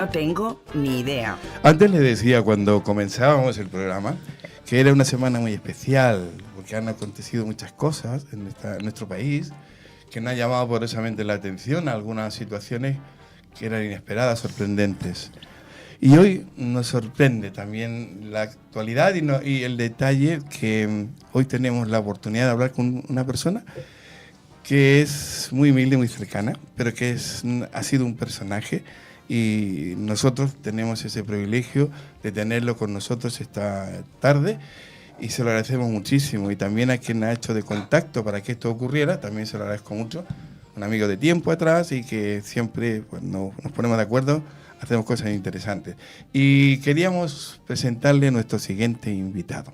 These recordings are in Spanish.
no tengo ni idea. Antes le decía, cuando comenzábamos el programa, que era una semana muy especial, porque han acontecido muchas cosas en nuestro país que nos han llamado poderosamente la atención, algunas situaciones que eran inesperadas, sorprendentes. Y hoy nos sorprende también la actualidad y el detalle que hoy tenemos la oportunidad de hablar con una persona que es muy humilde, muy cercana, pero que ha sido un personaje, y nosotros tenemos ese privilegio de tenerlo con nosotros esta tarde y se lo agradecemos muchísimo. Y también a quien ha hecho de contacto para que esto ocurriera, también se lo agradezco mucho, un amigo de tiempo atrás y que siempre cuando nos ponemos de acuerdo hacemos cosas interesantes. Y queríamos presentarle a nuestro siguiente invitado.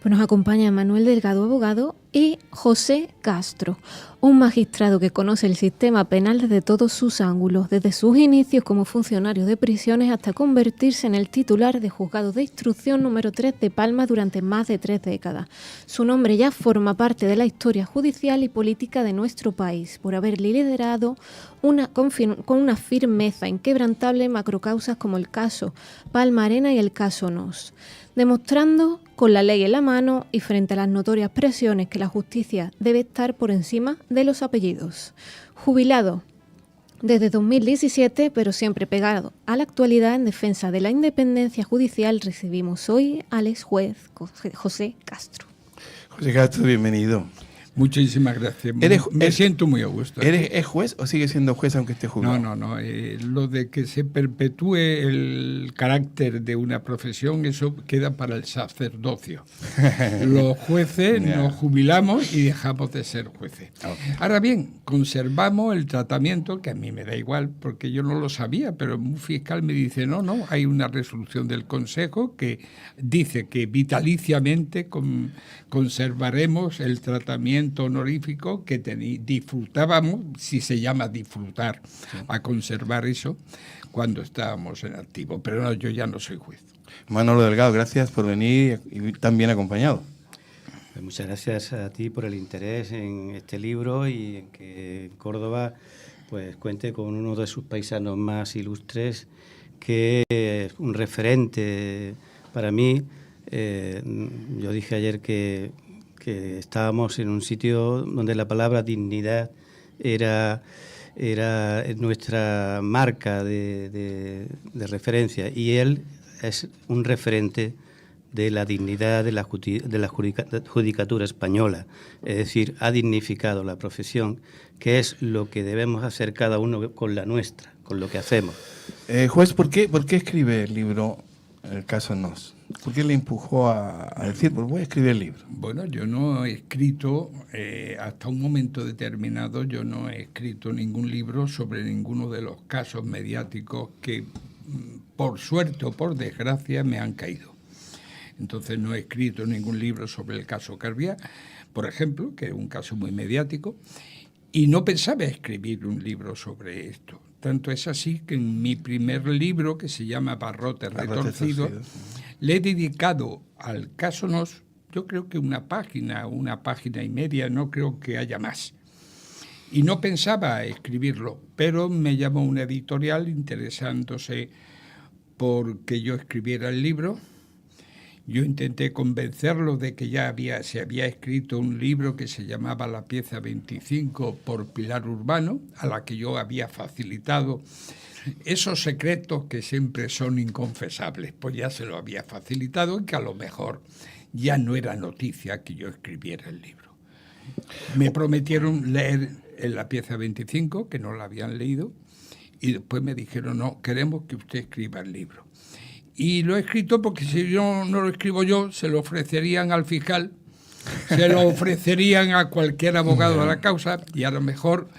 Pues nos acompaña Manuel Delgado, abogado, y José Castro, un magistrado que conoce el sistema penal desde todos sus ángulos, desde sus inicios como funcionario de prisiones hasta convertirse en el titular de Juzgado de Instrucción número 3 de Palma durante más de 3 décadas. Su nombre ya forma parte de la historia judicial y política de nuestro país, por haber liderado con una firmeza inquebrantable macrocausas como el caso Palma Arena y el caso Nos, demostrando con la ley en la mano y frente a las notorias presiones que la justicia debe estar por encima de los apellidos. Jubilado desde 2017, pero siempre pegado a la actualidad en defensa de la independencia judicial, recibimos hoy al ex juez José Castro. José Castro, bienvenido. Muchísimas gracias. Me siento muy a gusto. ¿Eres juez o sigues siendo juez aunque estés jubilado? No. Lo de que se perpetúe el carácter de una profesión, eso queda para el sacerdocio. Los jueces nos jubilamos y dejamos de ser jueces. Okay. Ahora bien, conservamos el tratamiento, que a mí me da igual, porque yo no lo sabía, pero un fiscal me dice, no, hay una resolución del Consejo que dice que vitaliciamente conservaremos el tratamiento honorífico que disfrutábamos, si se llama disfrutar, a conservar eso cuando estábamos en activo. Pero no, yo ya no soy juez. Manolo Delgado, gracias por venir y tan bien acompañado. Pues muchas gracias a ti por el interés en este libro y en que Córdoba pues cuente con uno de sus paisanos más ilustres, que es un referente para mí. Yo dije ayer que estábamos en un sitio donde la palabra dignidad era nuestra marca de referencia, y él es un referente de la dignidad de la judicatura española. Es decir, ha dignificado la profesión, que es lo que debemos hacer cada uno con la nuestra, con lo que hacemos. Juez, ¿por qué escribe el libro El caso Nos? ¿Por qué le empujó a decir, pues voy a escribir el libro? Bueno, yo no he escrito, hasta un momento determinado, yo no he escrito ningún libro sobre ninguno de los casos mediáticos que, por suerte o por desgracia, me han caído. Entonces no he escrito ningún libro sobre el caso Carbiá, por ejemplo, que es un caso muy mediático, y no pensaba escribir un libro sobre esto. Tanto es así que en mi primer libro, que se llama Barrote Retorcido, le he dedicado al caso Nos, yo creo que una página y media, no creo que haya más. Y no pensaba escribirlo, pero me llamó una editorial interesándose porque yo escribiera el libro. Yo intenté convencerlo de que se había escrito un libro que se llamaba La pieza 25 por Pilar Urbano, a la que yo había facilitado esos secretos que siempre son inconfesables, pues ya se lo había facilitado, y que a lo mejor ya no era noticia que yo escribiera el libro. Me prometieron leer en La pieza 25, que no la habían leído, y después me dijeron, no, queremos que usted escriba el libro. Y lo he escrito porque si yo no lo escribo yo, se lo ofrecerían al fiscal, se lo ofrecerían a cualquier abogado de la causa, y a lo mejor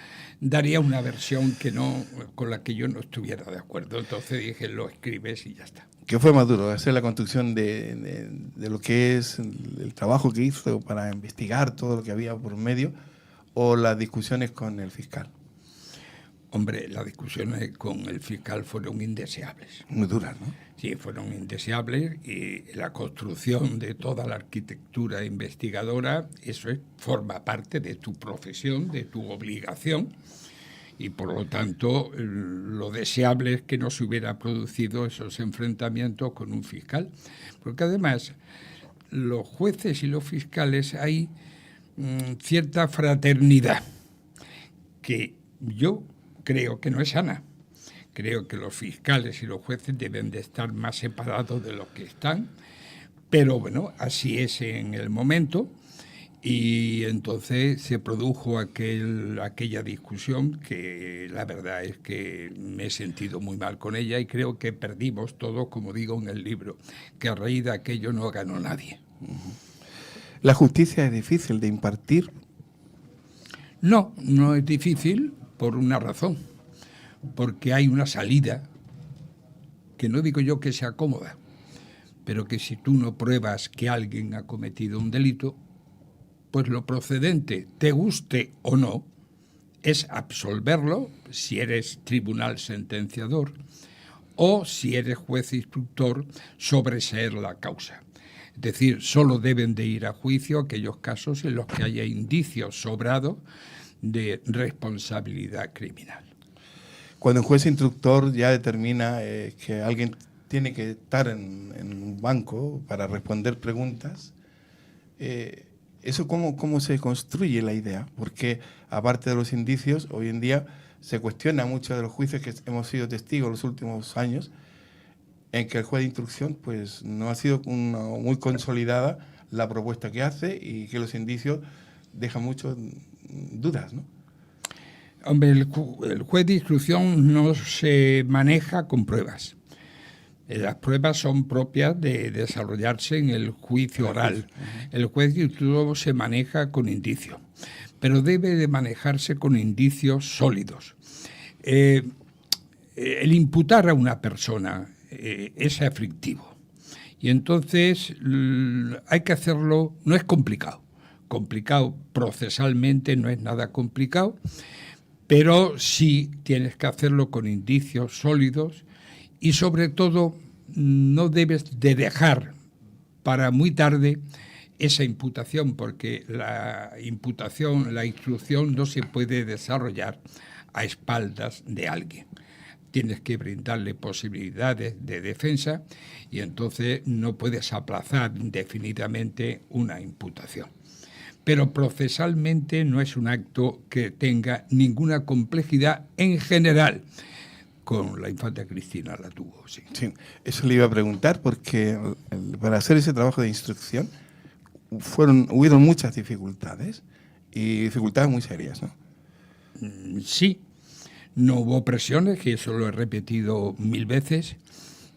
daría una versión con la que yo no estuviera de acuerdo. Entonces dije, lo escribes y ya está. ¿Qué fue más duro? ¿Hacer la construcción de lo que es el trabajo que hizo para investigar todo lo que había por medio, o las discusiones con el fiscal? Hombre, las discusiones con el fiscal fueron indeseables. Muy duras, ¿no? Sí, fueron indeseables, y la construcción de toda la arquitectura investigadora, eso forma parte de tu profesión, de tu obligación, y por lo tanto lo deseable es que no se hubiera producido esos enfrentamientos con un fiscal, porque además los jueces y los fiscales hay cierta fraternidad que yo creo que no es sana. Creo que los fiscales y los jueces deben de estar más separados de lo que están, pero bueno, así es en el momento. Y entonces se produjo aquella discusión que la verdad es que me he sentido muy mal con ella y creo que perdimos todos, como digo en el libro, que a raíz de aquello no ganó nadie. ¿La justicia es difícil de impartir? No, no es difícil por una razón, porque hay una salida que no digo yo que sea cómoda, pero que si tú no pruebas que alguien ha cometido un delito, pues lo procedente, te guste o no, es absolverlo si eres tribunal sentenciador o si eres juez instructor, sobreseer la causa. Es decir, solo deben de ir a juicio aquellos casos en los que haya indicios sobrados de responsabilidad criminal. Cuando un juez instructor ya determina que alguien tiene que estar en un banco para responder preguntas, ¿eso cómo se construye la idea? Porque aparte de los indicios, hoy en día se cuestiona mucho de los juicios que hemos sido testigos en los últimos años, en que el juez de instrucción pues no ha sido muy consolidada la propuesta que hace y que los indicios dejan muchas dudas, ¿no? Hombre, el juez de instrucción no se maneja con pruebas. Las pruebas son propias de desarrollarse en el juicio oral. El juez de instrucción se maneja con indicios, pero debe de manejarse con indicios sólidos. El imputar a una persona es aflictivo y entonces hay que hacerlo, no es complicado. Complicado procesalmente no es nada complicado, pero sí tienes que hacerlo con indicios sólidos y sobre todo no debes de dejar para muy tarde esa imputación, porque la instrucción no se puede desarrollar a espaldas de alguien. Tienes que brindarle posibilidades de defensa y entonces no puedes aplazar indefinidamente una imputación. Pero procesalmente no es un acto que tenga ninguna complejidad en general. Con la infanta Cristina la tuvo, sí. Sí, eso le iba a preguntar porque para hacer ese trabajo de instrucción hubieron muchas dificultades y dificultades muy serias, ¿no? Sí, no hubo presiones, que eso lo he repetido 1000 veces,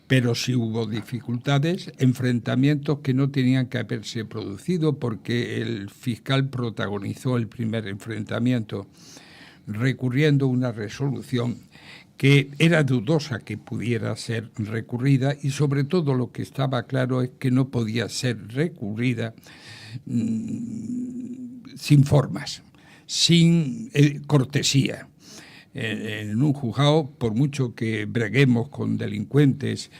pero sí hubo dificultades, enfrentamientos que no tenían que haberse producido porque el fiscal protagonizó el primer enfrentamiento recurriendo a una resolución que era dudosa que pudiera ser recurrida y sobre todo lo que estaba claro es que no podía ser recurrida sin formas, sin cortesía. En un juzgado, por mucho que breguemos con delincuentes,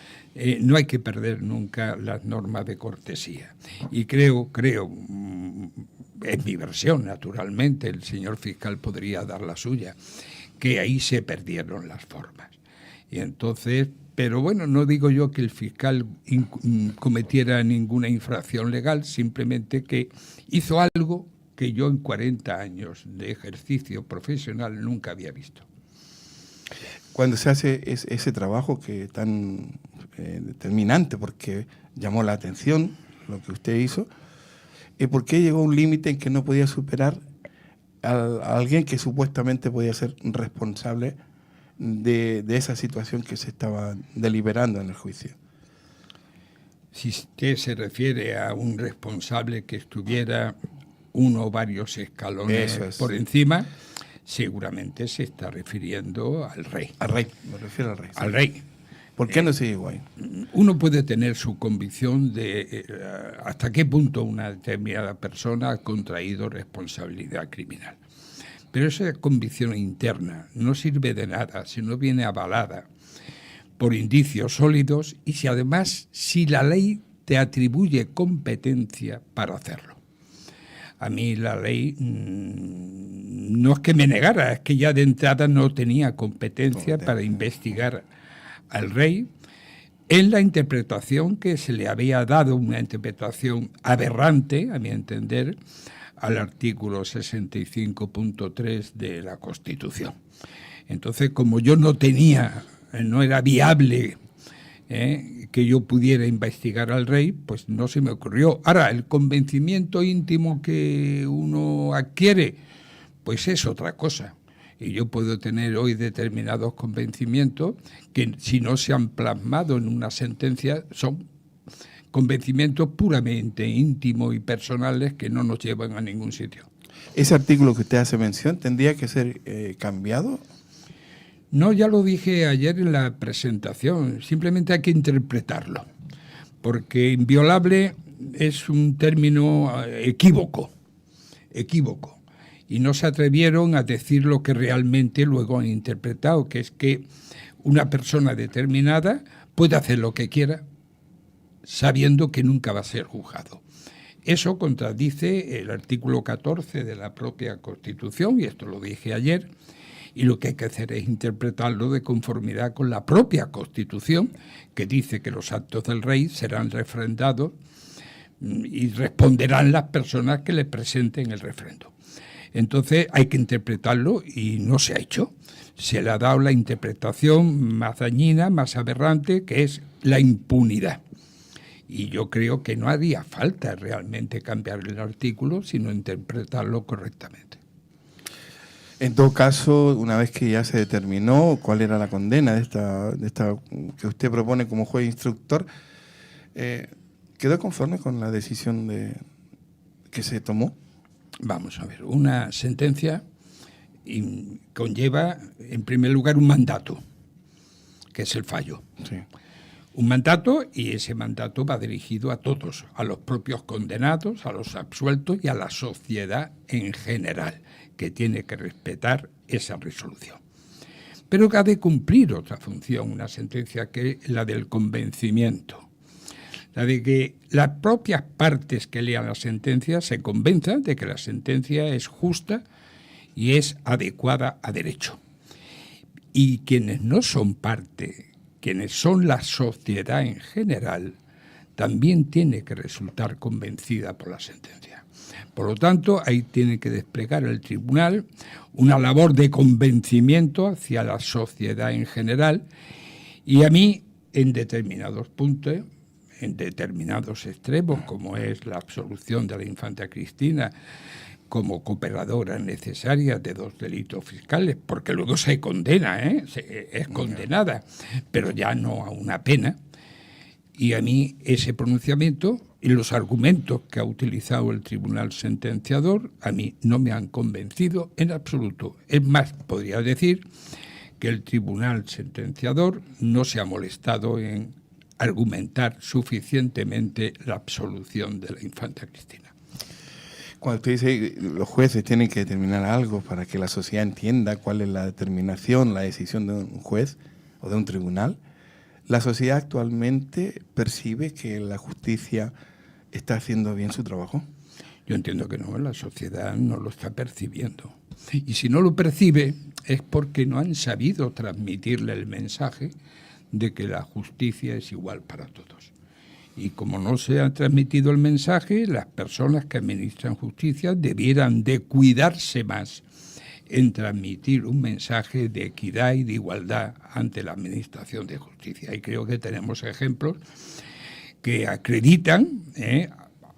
no hay que perder nunca las normas de cortesía. Y creo, es mi versión, naturalmente, el señor fiscal podría dar la suya, que ahí se perdieron las formas. Y entonces, pero bueno, no digo yo que el fiscal cometiera ninguna infracción legal, simplemente que hizo algo que yo en 40 años de ejercicio profesional nunca había visto. Cuando se hace ese trabajo que es tan determinante, porque llamó la atención lo que usted hizo, ¿por qué llegó a un límite en que no podía superar a alguien que supuestamente podía ser responsable de esa situación que se estaba deliberando en el juicio? Si usted se refiere a un responsable que estuviera uno o varios escalones por encima, seguramente se está refiriendo al rey. Al rey, me refiero al rey. Al rey. ¿Por qué no se llegó ahí? Uno puede tener su convicción de hasta qué punto una determinada persona ha contraído responsabilidad criminal. Pero esa convicción interna no sirve de nada si no viene avalada por indicios sólidos y si la ley te atribuye competencia para hacerlo. a mí la ley no es que me negara, es que ya de entrada no tenía competencia para investigar al rey en la interpretación que se le había dado, una interpretación aberrante, a mi entender, al artículo 65.3 de la Constitución. Entonces, como yo no era viable que yo pudiera investigar al rey, pues no se me ocurrió. Ahora, el convencimiento íntimo que uno adquiere, pues es otra cosa. Y yo puedo tener hoy determinados convencimientos que, si no se han plasmado en una sentencia, son convencimientos puramente íntimos y personales que no nos llevan a ningún sitio. ¿Ese artículo que usted hace mención tendría que ser cambiado? No, ya lo dije ayer en la presentación, simplemente hay que interpretarlo, porque inviolable es un término equívoco, y no se atrevieron a decir lo que realmente luego han interpretado, que es que una persona determinada puede hacer lo que quiera, sabiendo que nunca va a ser juzgado. Eso contradice el artículo 14 de la propia Constitución, y esto lo dije ayer, y lo que hay que hacer es interpretarlo de conformidad con la propia Constitución, que dice que los actos del rey serán refrendados y responderán las personas que le presenten el refrendo. Entonces hay que interpretarlo y no se ha hecho. Se le ha dado la interpretación más dañina, más aberrante, que es la impunidad. Y yo creo que no haría falta realmente cambiar el artículo, sino interpretarlo correctamente. En todo caso, una vez que ya se determinó cuál era la condena de esta que usted propone como juez instructor, ¿quedó conforme con la decisión que se tomó? Vamos a ver, una sentencia conlleva, en primer lugar, un mandato, que es el fallo. Sí. Un mandato, y ese mandato va dirigido a todos, a los propios condenados, a los absueltos y a la sociedad en general, que tiene que respetar esa resolución. Pero que ha de cumplir otra función, una sentencia, que es la del convencimiento. La de que las propias partes que lean la sentencia se convenzan de que la sentencia es justa y es adecuada a derecho. Y quienes no son parte, quienes son la sociedad en general, también tiene que resultar convencida por la sentencia. Por lo tanto, ahí tiene que desplegar el tribunal una labor de convencimiento hacia la sociedad en general, y a mí, en determinados puntos, en determinados extremos, como es la absolución de la infanta Cristina como cooperadora necesaria de 2 delitos fiscales, porque luego se condena, es condenada, pero ya no a una pena. Y a mí ese pronunciamiento y los argumentos que ha utilizado el tribunal sentenciador a mí no me han convencido en absoluto. Es más, podría decir que el tribunal sentenciador no se ha molestado en argumentar suficientemente la absolución de la infanta Cristina. Cuando usted dice los jueces tienen que determinar algo para que la sociedad entienda cuál es la determinación, la decisión de un juez o de un tribunal, ¿la sociedad actualmente percibe que la justicia está haciendo bien su trabajo? Yo entiendo que no, la sociedad no lo está percibiendo. Y si no lo percibe es porque no han sabido transmitirle el mensaje de que la justicia es igual para todos. Y como no se ha transmitido el mensaje, las personas que administran justicia debieran de cuidarse más en transmitir un mensaje de equidad y de igualdad ante la administración de justicia. Y creo que tenemos ejemplos que acreditan,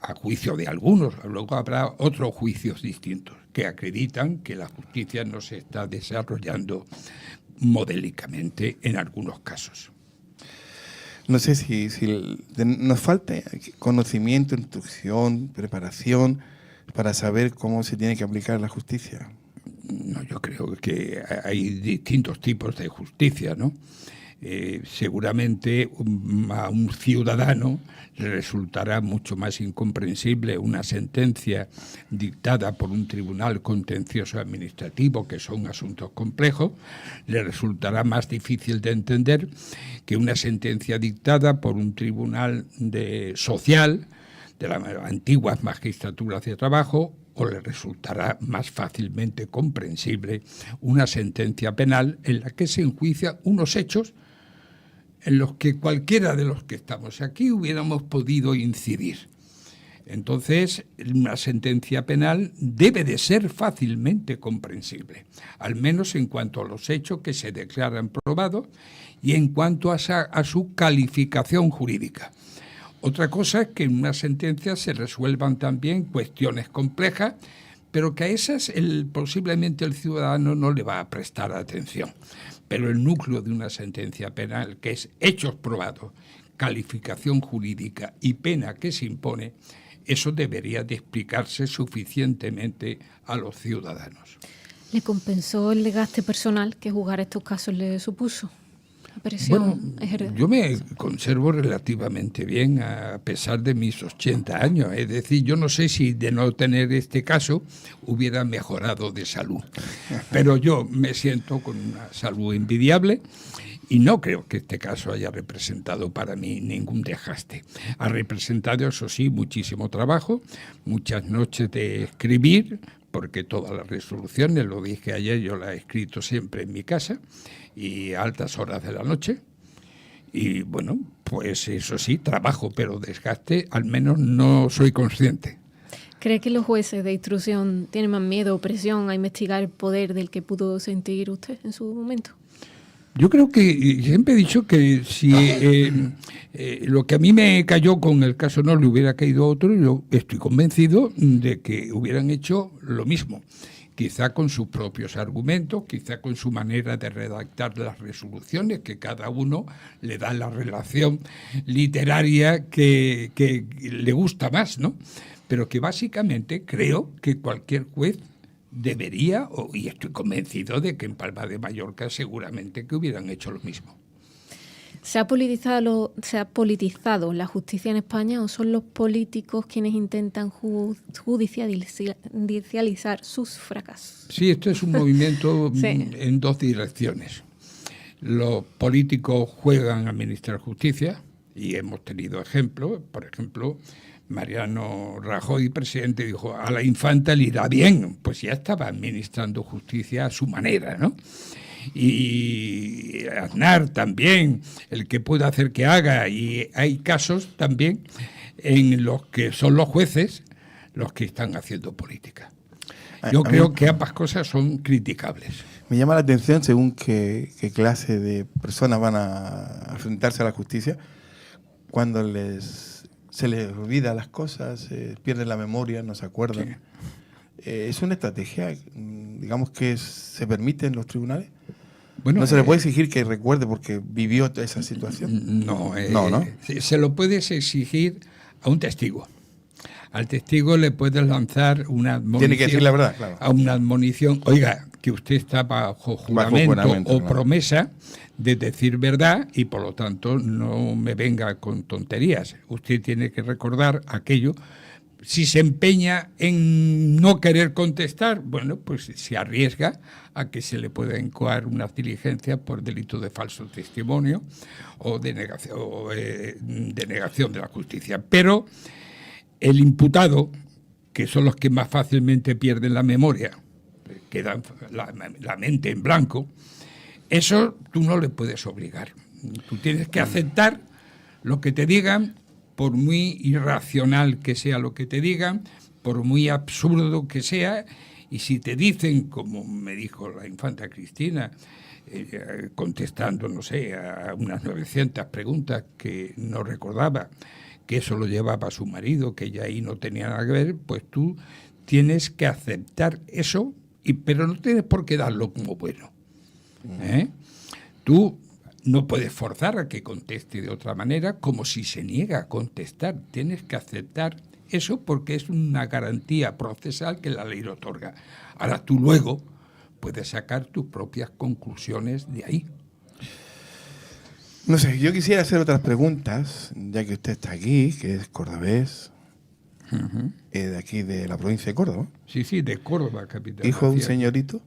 a juicio de algunos, luego habrá otros juicios distintos, que acreditan que la justicia no se está desarrollando modélicamente en algunos casos. No sé si nos falta conocimiento, instrucción, preparación para saber cómo se tiene que aplicar la justicia. No, yo creo que hay distintos tipos de justicia, ¿no? Seguramente a un ciudadano le resultará mucho más incomprensible una sentencia dictada por un tribunal contencioso administrativo, que son asuntos complejos. Le resultará más difícil de entender que una sentencia dictada por un tribunal social, de las antiguas magistraturas de trabajo, o le resultará más fácilmente comprensible una sentencia penal en la que se enjuician unos hechos en los que cualquiera de los que estamos aquí hubiéramos podido incidir. Entonces, una sentencia penal debe de ser fácilmente comprensible, al menos en cuanto a los hechos que se declaran probados y en cuanto a su calificación jurídica. Otra cosa es que en una sentencia se resuelvan también cuestiones complejas, pero que a esas posiblemente el ciudadano no le va a prestar atención. Pero el núcleo de una sentencia penal, que es hechos probados, calificación jurídica y pena que se impone, eso debería de explicarse suficientemente a los ciudadanos. ¿Le compensó el desgaste personal que jugar estos casos le supuso? Bueno, yo me conservo relativamente bien a pesar de mis 80 años. Es decir, yo no sé si de no tener este caso hubiera mejorado de salud. Pero yo me siento con una salud envidiable y no creo que este caso haya representado para mí ningún desgaste. Ha representado, eso sí, muchísimo trabajo, muchas noches de escribir, porque todas las resoluciones, lo dije ayer, yo las he escrito siempre en mi casa y a altas horas de la noche. Y bueno, pues eso sí, trabajo, pero desgaste al menos no soy consciente. ¿Cree que los jueces de instrucción tienen más miedo o presión a investigar el poder del que pudo sentir usted en su momento? Yo creo que siempre he dicho que si lo que a mí me cayó con el caso no le hubiera caído a otro, yo estoy convencido de que hubieran hecho lo mismo. Quizá con sus propios argumentos, quizá con su manera de redactar las resoluciones, que cada uno le da la relación literaria que le gusta más, ¿no? Pero que básicamente creo que cualquier juez debería, y estoy convencido de que en Palma de Mallorca seguramente que hubieran hecho lo mismo. ¿Se ha politizado la justicia en España o son los políticos quienes intentan judicializar sus fracasos? Sí, esto es un movimiento en dos direcciones. Los políticos juegan a administrar justicia y hemos tenido ejemplos, por ejemplo, Mariano Rajoy, presidente, dijo, a la infanta le irá bien, pues ya estaba administrando justicia a su manera, ¿no? Y Aznar también, el que pueda hacer que haga, y hay casos también en los que son los jueces los que están haciendo política. Yo creo que ambas cosas son criticables. Me llama la atención según qué clase de personas van a enfrentarse a la justicia, cuando se les olvida las cosas, pierden la memoria, no se acuerdan. Sí. ¿Es una estrategia, digamos, que se permite en los tribunales? Bueno, ¿no se le puede exigir que recuerde porque vivió esa situación? No. Se lo puedes exigir a un testigo. Al testigo le puedes lanzar una admonición. Tiene que decir la verdad, claro. A una admonición, oiga, que usted está bajo juramento o promesa de decir verdad y por lo tanto no me venga con tonterías. Usted tiene que recordar aquello. Si se empeña en no querer contestar, bueno, pues se arriesga a que se le pueda incoar unas diligencias por delito de falso testimonio o de negación de la justicia. Pero el imputado, que son los que más fácilmente pierden la memoria, quedan la mente en blanco, eso tú no le puedes obligar. Tú tienes que aceptar lo que te digan, por muy irracional que sea lo que te digan, por muy absurdo que sea, y si te dicen, como me dijo la infanta Cristina, contestando, no sé, a unas 900 preguntas que no recordaba, que eso lo llevaba a su marido, que ella ahí no tenía nada que ver, pues tú tienes que aceptar eso, pero no tienes por qué darlo como bueno. Tú no puedes forzar a que conteste de otra manera, como si se niega a contestar. Tienes que aceptar eso porque es una garantía procesal que la ley lo otorga. Ahora tú luego puedes sacar tus propias conclusiones de ahí. No sé, yo quisiera hacer otras preguntas, ya que usted está aquí, que es cordobés, de aquí de la provincia de Córdoba. Sí, de Córdoba, capital. ¿Hijo de un señorito?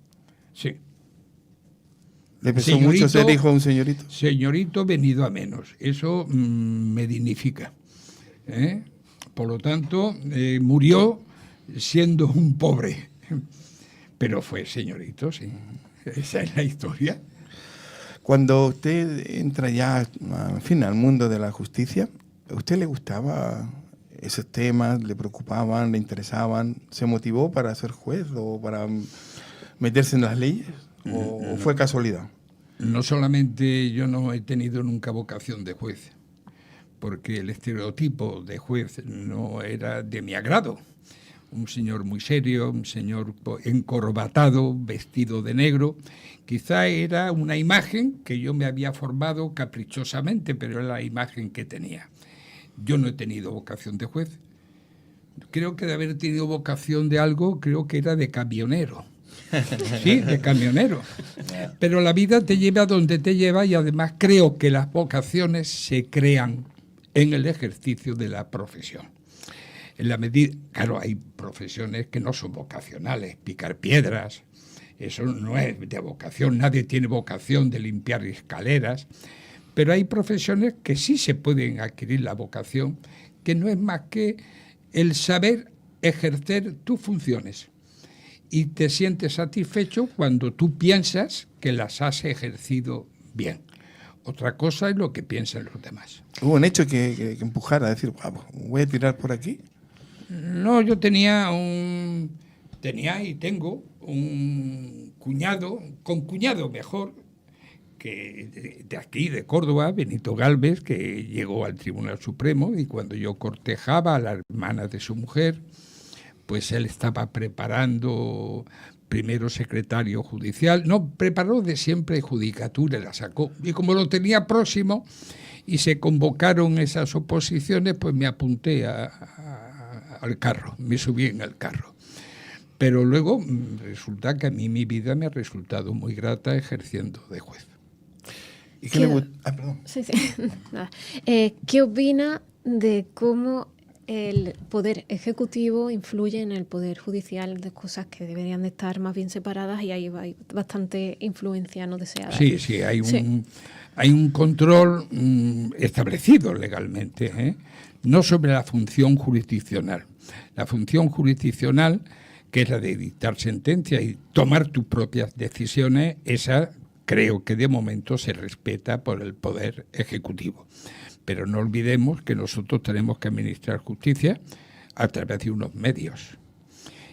Sí. ¿Le pesó mucho ser hijo de un señorito? Señorito venido a menos. Eso me dignifica. Por lo tanto, murió siendo un pobre. Pero fue señorito, sí. Esa es la historia. Cuando usted entra ya, en fin, al mundo de la justicia, ¿a usted le gustaba esos temas? ¿Le preocupaban? ¿Le interesaban? ¿Se motivó para ser juez o para meterse en las leyes? ¿O fue casualidad? No solamente yo no he tenido nunca vocación de juez, porque el estereotipo de juez no era de mi agrado. Un señor muy serio, un señor encorbatado, vestido de negro. Quizá era una imagen que yo me había formado caprichosamente, pero era la imagen que tenía. Yo no he tenido vocación de juez. Creo que de haber tenido vocación de algo, creo que era de camionero. Sí, de camionero. Pero la vida te lleva donde te lleva y además creo que las vocaciones se crean en el ejercicio de la profesión. En la medida, claro, hay profesiones que no son vocacionales, picar piedras, eso no es de vocación, nadie tiene vocación de limpiar escaleras, pero hay profesiones que sí se pueden adquirir la vocación, que no es más que el saber ejercer tus funciones y te sientes satisfecho cuando tú piensas que las has ejercido bien. Otra cosa es lo que piensan los demás. ¿Hubo un hecho que empujara a decir, voy a tirar por aquí? No, yo tenía y tengo un cuñado mejor, que de aquí, de Córdoba, Benito Gálvez, que llegó al Tribunal Supremo, y cuando yo cortejaba a la hermana de su mujer, pues él estaba preparando primero secretario judicial, no, preparó de siempre judicatura, la sacó, y como lo tenía próximo y se convocaron esas oposiciones, pues me apunté al carro, me subí en el carro. Pero luego resulta que a mí mi vida me ha resultado muy grata ejerciendo de juez. ¿Y qué le gusta? Perdón. Sí. ¿Qué opina de cómo el poder ejecutivo influye en el poder judicial, de cosas que deberían de estar más bien separadas y hay bastante influencia no deseada? Sí, hay un control establecido legalmente, no sobre la función jurisdiccional. La función jurisdiccional, que es la de dictar sentencia y tomar tus propias decisiones, esa creo que de momento se respeta por el poder ejecutivo. Pero no olvidemos que nosotros tenemos que administrar justicia a través de unos medios.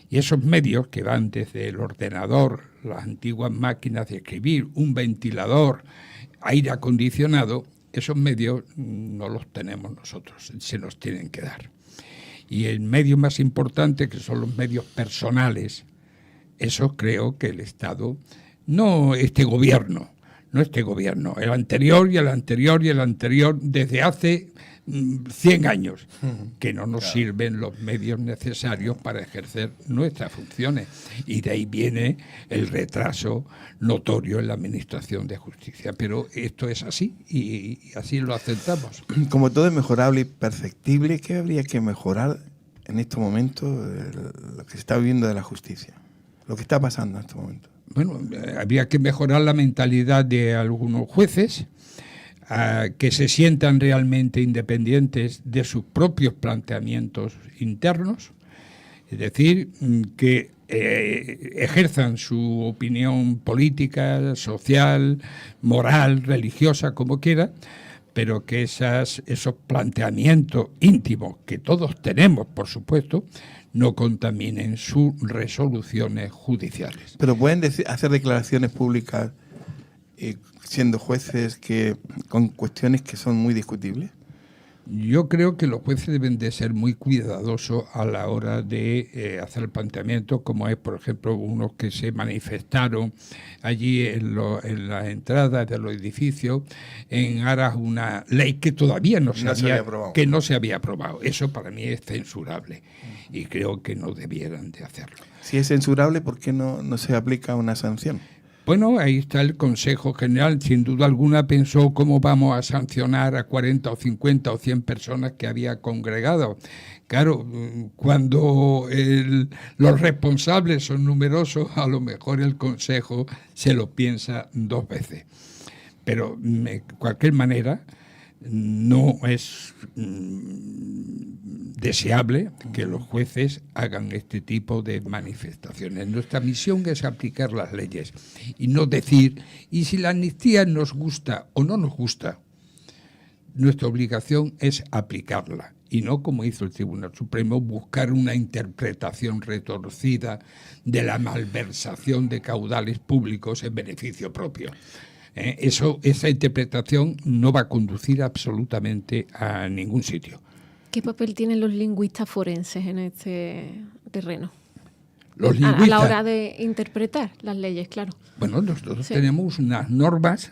Y esos medios que van desde el ordenador, las antiguas máquinas de escribir, un ventilador, aire acondicionado, esos medios no los tenemos nosotros, se nos tienen que dar. Y el medio más importante, que son los medios personales, eso creo que el Estado, no este gobierno, el anterior y el anterior y el anterior, desde hace 100 años, que no nos sirven los medios necesarios para ejercer nuestras funciones. Y de ahí viene el retraso notorio en la administración de justicia. Pero esto es así y así lo aceptamos. Como todo es mejorable y perfectible, ¿qué habría que mejorar en estos momentos lo que se está viviendo de la justicia? Lo que está pasando en estos momentos. Bueno, habría que mejorar la mentalidad de algunos jueces, que se sientan realmente independientes de sus propios planteamientos internos, es decir, que ejerzan su opinión política, social, moral, religiosa, como quiera, pero que esos planteamientos íntimos que todos tenemos, por supuesto, no contaminen sus resoluciones judiciales. Pero pueden hacer declaraciones públicas siendo jueces con cuestiones que son muy discutibles. Yo creo que los jueces deben de ser muy cuidadosos a la hora de hacer el planteamiento, como es, por ejemplo, unos que se manifestaron allí en las entradas de los edificios en aras de una ley que todavía no se había aprobado. Eso para mí es censurable y creo que no debieran de hacerlo. Si es censurable, ¿por qué no se aplica una sanción? Bueno, ahí está el Consejo General. Sin duda alguna pensó cómo vamos a sancionar a 40 o 50 o 100 personas que había congregado. Claro, cuando los responsables son numerosos, a lo mejor el Consejo se lo piensa 2 veces. Pero de cualquier manera, no es deseable que los jueces hagan este tipo de manifestaciones. Nuestra misión es aplicar las leyes y no decir, y si la amnistía nos gusta o no nos gusta, nuestra obligación es aplicarla y no, como hizo el Tribunal Supremo, buscar una interpretación retorcida de la malversación de caudales públicos en beneficio propio. Esa interpretación no va a conducir absolutamente a ningún sitio. ¿Qué papel tienen los lingüistas forenses en este terreno? Los lingüistas, a la hora de interpretar las leyes, claro. Bueno, nosotros tenemos unas normas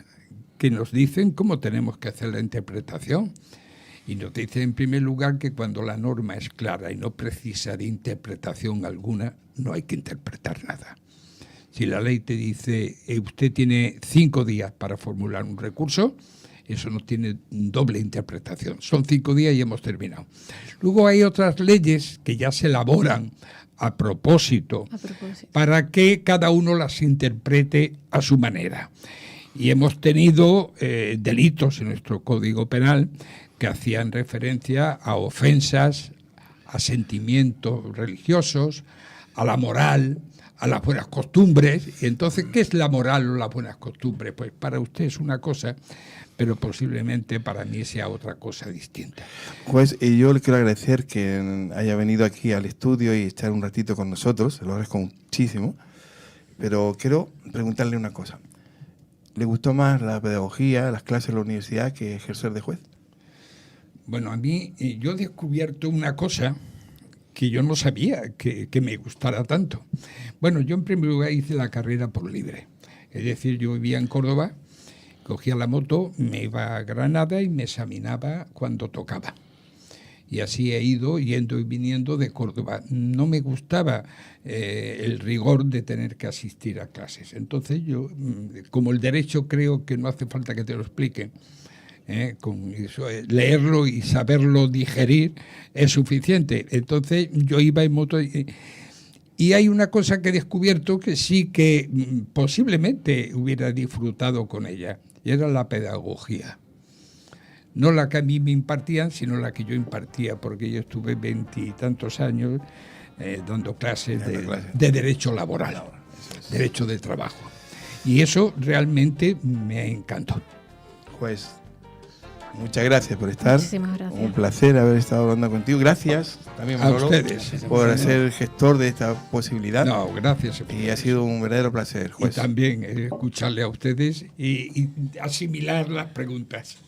que nos dicen cómo tenemos que hacer la interpretación. Y nos dice, en primer lugar, que cuando la norma es clara y no precisa de interpretación alguna, no hay que interpretar nada. Si la ley te dice, usted tiene 5 días para formular un recurso, eso no tiene doble interpretación. Son 5 días y hemos terminado. Luego hay otras leyes que ya se elaboran a propósito, para que cada uno las interprete a su manera. Y hemos tenido delitos en nuestro Código Penal que hacían referencia a ofensas, a sentimientos religiosos, a la moral, a las buenas costumbres. Y entonces, ¿qué es la moral o las buenas costumbres? Pues para usted es una cosa, pero posiblemente para mí sea otra cosa distinta. Juez, yo le quiero agradecer que haya venido aquí al estudio y estar un ratito con nosotros, se lo agradezco muchísimo, pero quiero preguntarle una cosa. ¿Le gustó más la pedagogía, las clases en la universidad que ejercer de juez? Bueno, a mí, yo he descubierto una cosa que yo no sabía que me gustara tanto. Bueno, yo en primer lugar hice la carrera por libre. Es decir, yo vivía en Córdoba, cogía la moto, me iba a Granada y me examinaba cuando tocaba. Y así he ido yendo y viniendo de Córdoba. No me gustaba el rigor de tener que asistir a clases. Entonces yo, como el derecho creo que no hace falta que te lo explique, con eso, leerlo y saberlo digerir es suficiente. Entonces yo iba en moto y hay una cosa que he descubierto que sí que posiblemente hubiera disfrutado con ella, y era la pedagogía. No la que a mí me impartían, sino la que yo impartía, porque yo estuve 20 y tantos años dando clases de derecho laboral, derecho de trabajo. Y eso realmente me encantó. Juez, muchas gracias por estar. Muchísimas gracias. Un placer haber estado hablando contigo. Gracias también, Manolo, a ustedes por ser gestor de esta posibilidad. No, gracias. Y ha sido un verdadero placer, juez. Y también escucharle a ustedes y asimilar las preguntas.